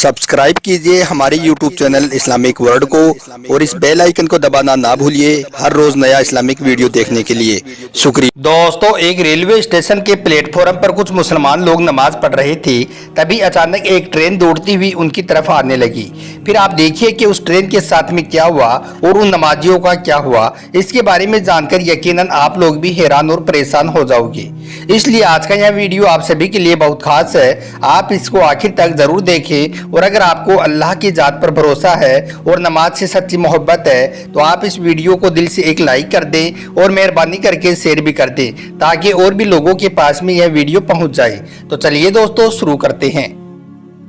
Subscribe कीजिए हमारे YouTube channel Islamic world को और इस बेल आइकन को दबाना ना भूलिए हर रोज नया इस्लामिक वीडियो देखने के लिए। शुक्रिया। दोस्तों, एक रेलवे स्टेशन के प्लेटफॉर्म पर कुछ मुसलमान लोग नमाज पढ़ रहे थे, तभी अचानक एक ट्रेन दौड़ती हुई उनकी तरफ आने लगी। फिर आप देखिए कि उस ट्रेन के साथ में क्या हुआ और उन नमाजियों का क्या हुआ। इसके बारे में जानकर यकीनन आप लोग भी हैरान और परेशान हो जाओगे। इसलिए आज का यह वीडियो आप सभी के लिए बहुत खास है। आप इसको आखिर तक जरूर देखें और अगर आपको अल्लाह की जात पर भरोसा है और नमाज से सच्ची मोहब्बत है तो आप इस वीडियो को दिल से एक लाइक कर दें और मेहरबानी करके शेयर भी कर दें ताकि और भी लोगों के पास में यह वीडियो पहुंच जाए। तो चलिए दोस्तों शुरू करते हैं।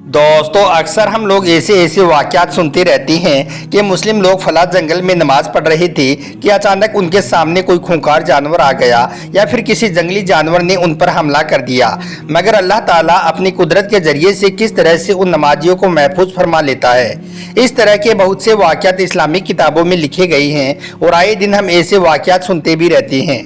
दोस्तों, अक्सर हम लोग ऐसे वाक़यात सुनते रहते हैं कि मुस्लिम लोग फला जंगल में नमाज पढ़ रहे थे कि अचानक उनके सामने कोई खूंखार जानवर आ गया या फिर किसी जंगली जानवर ने उन पर हमला कर दिया। मगर अल्लाह ताला अपनी कुदरत के जरिए से किस तरह से उन नमाजियों को महफूज फरमा लेता है। इस तरह के बहुत से वाक़यात इस्लामिक किताबों में लिखे गए हैं और आए दिन हम ऐसे वाक़यात सुनते भी रहते हैं।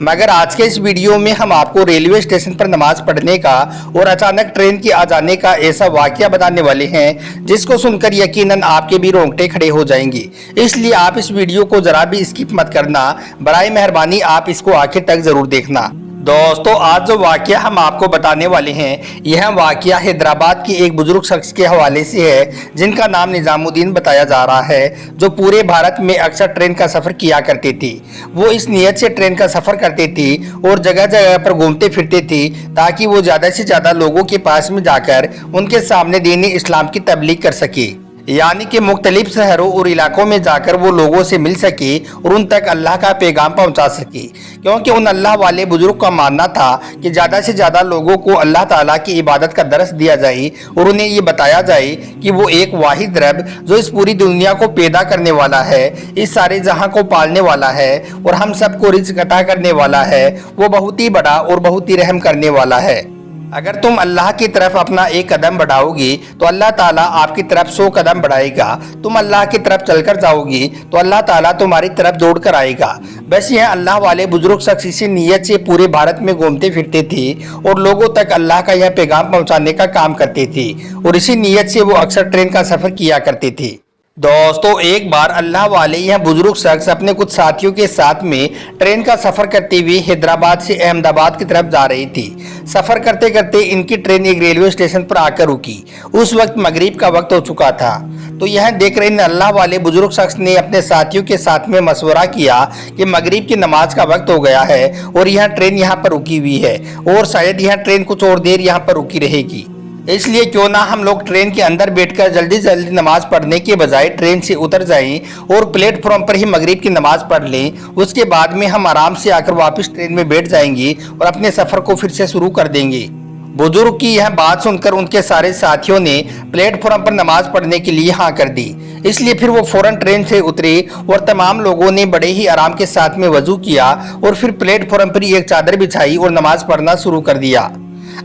मगर आज के इस वीडियो में हम आपको रेलवे स्टेशन पर नमाज पढ़ने का और अचानक ट्रेन के आ जाने का ऐसा वाकया बताने वाले हैं जिसको सुनकर यकीनन आपके भी रोंगटे खड़े हो जाएंगे। इसलिए आप इस वीडियो को जरा भी स्किप मत करना, बराए मेहरबानी आप इसको आखिर तक जरूर देखना। दोस्तों, आज जो वाकया हम आपको बताने वाले हैं यह वाकया हैदराबाद की एक बुजुर्ग शख्स के हवाले से है जिनका नाम निजामुद्दीन बताया जा रहा है, जो पूरे भारत में अक्सर ट्रेन का सफ़र किया करते थे। वो इस नियत से ट्रेन का सफ़र करते थे और जगह जगह पर घूमते फिरते थे ताकि वो ज़्यादा से ज़्यादा लोगों के पास में जाकर उनके सामने दीन इस्लाम की तबलीग कर सके, यानी कि मुख्तलिफ शहरों और इलाकों में जाकर वो लोगों से मिल सके और उन तक अल्लाह का पैगाम पहुंचा सके। क्योंकि उन अल्लाह वाले बुजुर्ग का मानना था कि ज़्यादा से ज़्यादा लोगों को अल्लाह ताला की इबादत का दर्स दिया जाए और उन्हें ये बताया जाए कि वो एक वाहिद रब जो इस पूरी दुनिया को पैदा करने वाला है, इस सारे जहां को पालने वाला है और हम सबको रिज़्क अता करने वाला है, वो बहुत ही बड़ा और बहुत ही रहम करने वाला है। अगर तुम अल्लाह की तरफ अपना एक कदम बढ़ाओगी तो अल्लाह ताला आपकी तरफ 100 कदम बढ़ाएगा। तुम अल्लाह की तरफ चलकर जाओगी तो अल्लाह ताला तुम्हारी तरफ दौड़ कर आएगा। बस यह अल्लाह वाले बुजुर्ग शख्स इसी नीयत से पूरे भारत में घूमते फिरते थे और लोगों तक अल्लाह का यह पैगाम पहुंचाने का काम करते थे और इसी नीयत से वो अक्सर ट्रेन का सफ़र किया करते थे। दोस्तों, एक बार अल्लाह वाले यह बुजुर्ग शख्स अपने कुछ साथियों के साथ में ट्रेन का सफ़र करते हुए हैदराबाद से अहमदाबाद की तरफ जा रही थी। सफ़र करते करते इनकी ट्रेन एक रेलवे स्टेशन पर आकर रुकी। उस वक्त मगरिब का वक्त हो चुका था। तो यह देख रहे अल्लाह वाले बुजुर्ग शख्स ने अपने साथियों के साथ में मशवरा किया कि मगरिब की नमाज का वक्त हो गया है और यह ट्रेन यहाँ पर रुकी हुई है और शायद यह ट्रेन कुछ और देर यहाँ पर रुकी रहेगी, इसलिए क्यों ना हम लोग ट्रेन के अंदर बैठकर जल्दी जल्दी नमाज पढ़ने के बजाय ट्रेन से उतर जाएं और प्लेटफॉर्म पर ही मगरिब की नमाज पढ़ लें। उसके बाद में हम आराम से आकर वापस ट्रेन में बैठ जाएंगे और अपने सफ़र को फिर से शुरू कर देंगे। बुजुर्ग की यह बात सुनकर उनके सारे साथियों ने प्लेटफॉर्म पर नमाज पढ़ने के लिए हाँ कर दी। इसलिए फिर वो फौरन ट्रेन से उतरे और तमाम लोगों ने बड़े ही आराम के साथ में वजू किया और फिर प्लेटफॉर्म पर ही एक चादर बिछाई और नमाज पढ़ना शुरू कर दिया।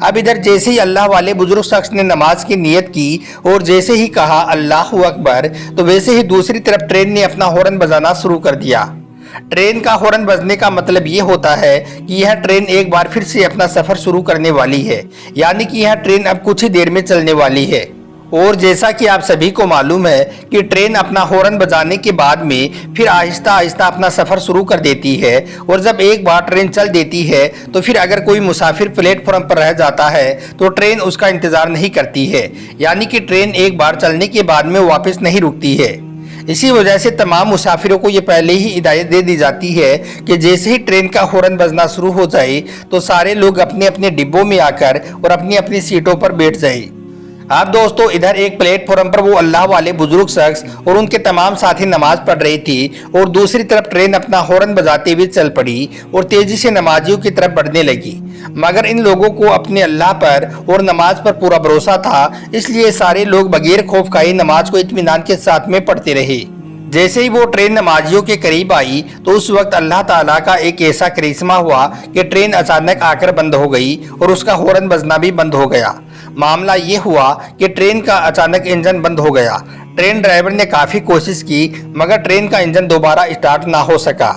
अब इधर जैसे ही अल्लाह वाले बुजुर्ग शख्स ने नमाज की नियत की और जैसे ही कहा अल्लाहु अकबर, तो वैसे ही दूसरी तरफ ट्रेन ने अपना हॉर्न बजाना शुरू कर दिया। ट्रेन का हॉर्न बजने का मतलब ये होता है कि यह ट्रेन एक बार फिर से अपना सफ़र शुरू करने वाली है, यानी कि यह ट्रेन अब कुछ ही देर में चलने वाली है। और जैसा कि आप सभी को मालूम है कि ट्रेन अपना हॉर्न बजाने के बाद में फिर आहिस्ता आहिस्ता अपना सफ़र शुरू कर देती है और जब एक बार ट्रेन चल देती है तो फिर अगर कोई मुसाफिर प्लेटफॉर्म पर रह जाता है तो ट्रेन उसका इंतज़ार नहीं करती है, यानी कि ट्रेन एक बार चलने के बाद में वापस नहीं रुकती है। इसी वजह से तमाम मुसाफिरों को ये पहले ही हिदायत दे दी जाती है कि जैसे ही ट्रेन का हॉर्न बजना शुरू हो जाए तो सारे लोग अपने अपने डिब्बों में आकर और अपनी अपनी सीटों पर बैठ जाए। अब दोस्तों, इधर एक प्लेटफॉर्म पर वो अल्लाह वाले बुजुर्ग शख्स और उनके तमाम साथी नमाज पढ़ रही थी और दूसरी तरफ ट्रेन अपना हॉर्न बजाते हुए चल पड़ी और तेजी से नमाजियों की तरफ बढ़ने लगी। मगर इन लोगों को अपने अल्लाह पर और नमाज पर पूरा भरोसा था, इसलिए सारे लोग बगैर खौफ खाए नमाज को इत्मीनान के साथ में पढ़ते रहे। जैसे ही वो ट्रेन नमाजियों के करीब आई तो उस वक्त अल्लाह ताला का एक ऐसा करिश्मा हुआ कि ट्रेन अचानक आकर बंद हो गई और उसका हॉर्न बजना भी बंद हो गया। मामला ये हुआ कि ट्रेन का अचानक इंजन बंद हो गया। ट्रेन ड्राइवर ने काफ़ी कोशिश की मगर ट्रेन का इंजन दोबारा स्टार्ट ना हो सका।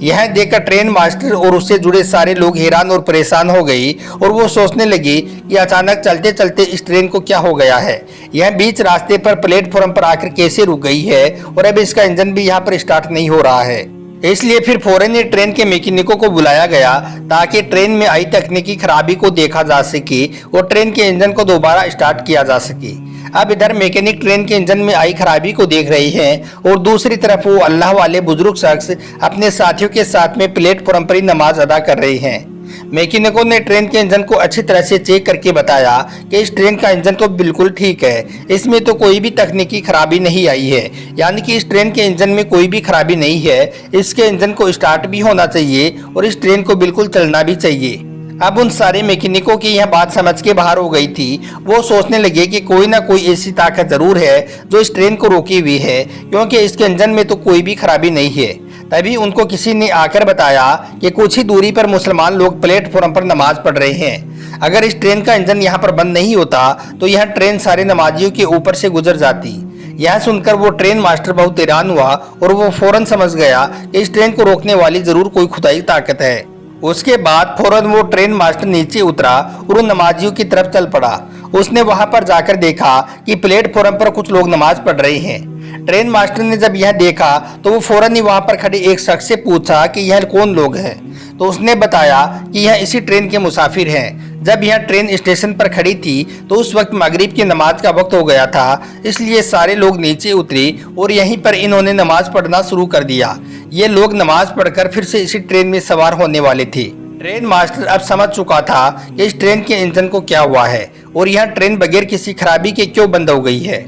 यह देखकर ट्रेन मास्टर और उससे जुड़े सारे लोग हैरान और परेशान हो गई और वो सोचने लगी कि अचानक चलते चलते इस ट्रेन को क्या हो गया है। यह बीच रास्ते पर प्लेटफॉर्म पर आकर कैसे रुक गई है और अब इसका इंजन भी यहाँ पर स्टार्ट नहीं हो रहा है। इसलिए फिर फौरन ही ट्रेन के मैकेनिकों को बुलाया गया ताकि ट्रेन में आई तकनीकी खराबी को देखा जा सके और ट्रेन के इंजन को दोबारा स्टार्ट किया जा सके। अब इधर मैकेनिक ट्रेन के इंजन में आई खराबी को देख रही हैं और दूसरी तरफ वो अल्लाह वाले बुजुर्ग शख्स अपने साथियों के साथ में प्लेटफॉर्म पर ही नमाज अदा कर रहे हैं। मैकेनिकों ने ट्रेन के इंजन को अच्छी तरह से चेक करके बताया कि इस ट्रेन का इंजन तो बिल्कुल ठीक है, इसमें तो कोई भी तकनीकी खराबी नहीं आई है, यानी कि इस ट्रेन के इंजन में कोई भी खराबी नहीं है। इसके इंजन को स्टार्ट भी होना चाहिए और इस ट्रेन को बिल्कुल चलना भी चाहिए। अब उन सारे मैकेनिकों की यह बात समझ के बाहर हो गई थी। वो सोचने लगे कि कोई ना कोई ऐसी ताकत जरूर है जो इस ट्रेन को रोकी हुई है, क्योंकि इसके इंजन में तो कोई भी खराबी नहीं है। तभी उनको किसी ने आकर बताया कि कुछ ही दूरी पर मुसलमान लोग प्लेटफॉर्म पर नमाज पढ़ रहे हैं। अगर इस ट्रेन का इंजन यहाँ पर बंद नहीं होता तो यह ट्रेन सारे नमाजियों के ऊपर से गुजर जाती। यह सुनकर वो ट्रेन मास्टर बहुत हैरान हुआ और वो फौरन समझ गया कि इस ट्रेन को रोकने वाली जरूर कोई खुदाई ताकत है। उसके बाद फौरन वो ट्रेन मास्टर नीचे उतरा और उन नमाजियों की तरफ चल पड़ा। उसने वहां पर जाकर देखा कि प्लेटफॉर्म पर कुछ लोग नमाज पढ़ रहे हैं। ट्रेन मास्टर ने जब यह देखा तो वो फौरन ही वहां पर खड़े एक शख्स से पूछा कि यह कौन लोग हैं। तो उसने बताया कि यह इसी ट्रेन के मुसाफिर हैं। जब यह ट्रेन स्टेशन पर खड़ी थी तो उस वक्त मगरिब की नमाज का वक्त हो गया था, इसलिए सारे लोग नीचे उतरे और यहीं पर इन्होंने नमाज पढ़ना शुरू कर दिया। ये लोग नमाज पढ़कर फिर से इसी ट्रेन में सवार होने वाले थे। ट्रेन मास्टर अब समझ चुका था कि इस ट्रेन के इंजन को क्या हुआ है और यह ट्रेन बगैर किसी खराबी के क्यों बंद हो गई है।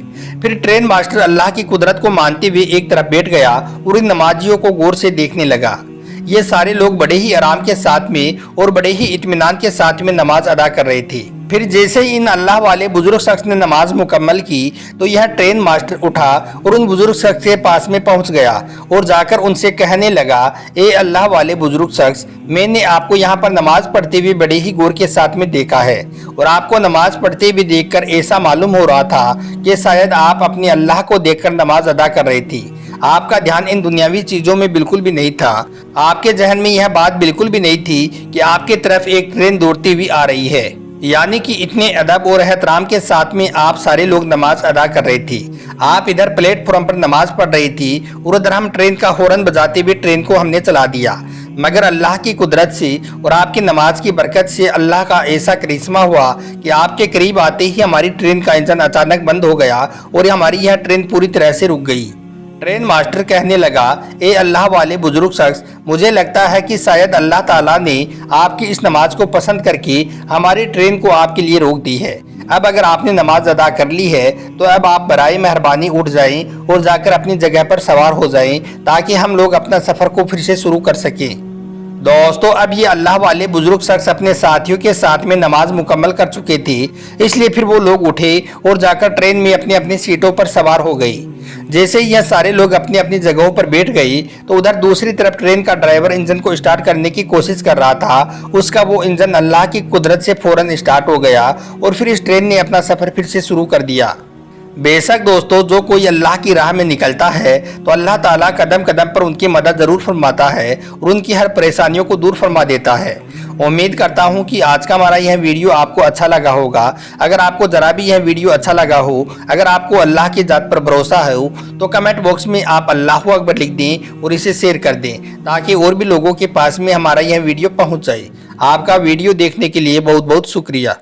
फिर ट्रेन मास्टर अल्लाह की कुदरत को मानते हुए एक तरफ बैठ गया और इन नमाजियों को गौर से देखने लगा। ये सारे लोग बड़े ही आराम के साथ में और बड़े ही इत्मीनान के साथ में नमाज अदा कर रहे थे। फिर जैसे ही इन अल्लाह वाले बुजुर्ग शख्स ने नमाज मुकम्मल की तो यह ट्रेन मास्टर उठा और उन बुजुर्ग शख्स के पास में पहुंच गया और जाकर उनसे कहने लगा, ए अल्लाह वाले बुजुर्ग शख्स, मैंने आपको यहाँ पर नमाज पढ़ते हुए बड़े ही गौर के साथ में देखा है और आपको नमाज पढ़ते हुए देखकर ऐसा मालूम हो रहा था कि शायद आप अपने अल्लाह को देखकर नमाज अदा कर रही थी। आपका ध्यान इन दुनियावी चीजों में बिल्कुल भी नहीं था। आपके जहन में यह बात बिल्कुल भी नहीं थी कि आपके तरफ एक ट्रेन दौड़ती हुई आ रही है। यानी कि इतने अदब और एहतराम के साथ में आप सारे लोग नमाज अदा कर रही थी। आप इधर प्लेटफॉर्म पर नमाज पढ़ रही थी और उधर हम ट्रेन का हॉर्न बजाते हुए ट्रेन को हमने चला दिया। मगर अल्लाह की कुदरत से और आपकी नमाज की बरकत से अल्लाह का ऐसा करिश्मा हुआ कि आपके करीब आते ही हमारी ट्रेन का इंजन अचानक बंद हो गया और हमारी यह ट्रेन पूरी तरह से रुक गई। ट्रेन मास्टर कहने लगा, ए अल्लाह वाले बुजुर्ग शख्स, मुझे लगता है कि शायद अल्लाह ताला ने आपकी इस नमाज को पसंद करके हमारी ट्रेन को आपके लिए रोक दी है। अब अगर आपने नमाज अदा कर ली है तो अब आप बराए मेहरबानी उठ जाएं और जाकर अपनी जगह पर सवार हो जाएं ताकि हम लोग अपना सफर को फिर से शुरू कर सकें। दोस्तों, अब ये अल्लाह वाले बुजुर्ग शख्स अपने साथियों के साथ में नमाज मुकम्मल कर चुके थे, इसलिए फिर वो लोग उठे और जाकर ट्रेन में अपनी अपनी सीटों पर सवार हो गई। जैसे ही यह सारे लोग अपनी अपनी जगहों पर बैठ गई तो उधर दूसरी तरफ ट्रेन का ड्राइवर इंजन को स्टार्ट करने की कोशिश कर रहा था। उसका वो इंजन अल्लाह की कुदरत से फौरन स्टार्ट हो गया और फिर इस ट्रेन ने अपना सफर फिर से शुरू कर दिया। बेशक दोस्तों, जो कोई अल्लाह की राह में निकलता है तो अल्लाह ताला कदम कदम पर उनकी मदद जरूर फरमाता है और उनकी हर परेशानियों को दूर फरमा देता है। उम्मीद करता हूं कि आज का हमारा यह वीडियो आपको अच्छा लगा होगा। अगर आपको जरा भी यह वीडियो अच्छा लगा हो, अगर आपको अल्लाह की जात पर भरोसा हो तो कमेंट बॉक्स में आप अल्लाहु अकबर लिख दें और इसे शेयर कर दें ताकि और भी लोगों के पास में हमारा यह वीडियो पहुँच जाए। आपका वीडियो देखने के लिए बहुत बहुत शुक्रिया।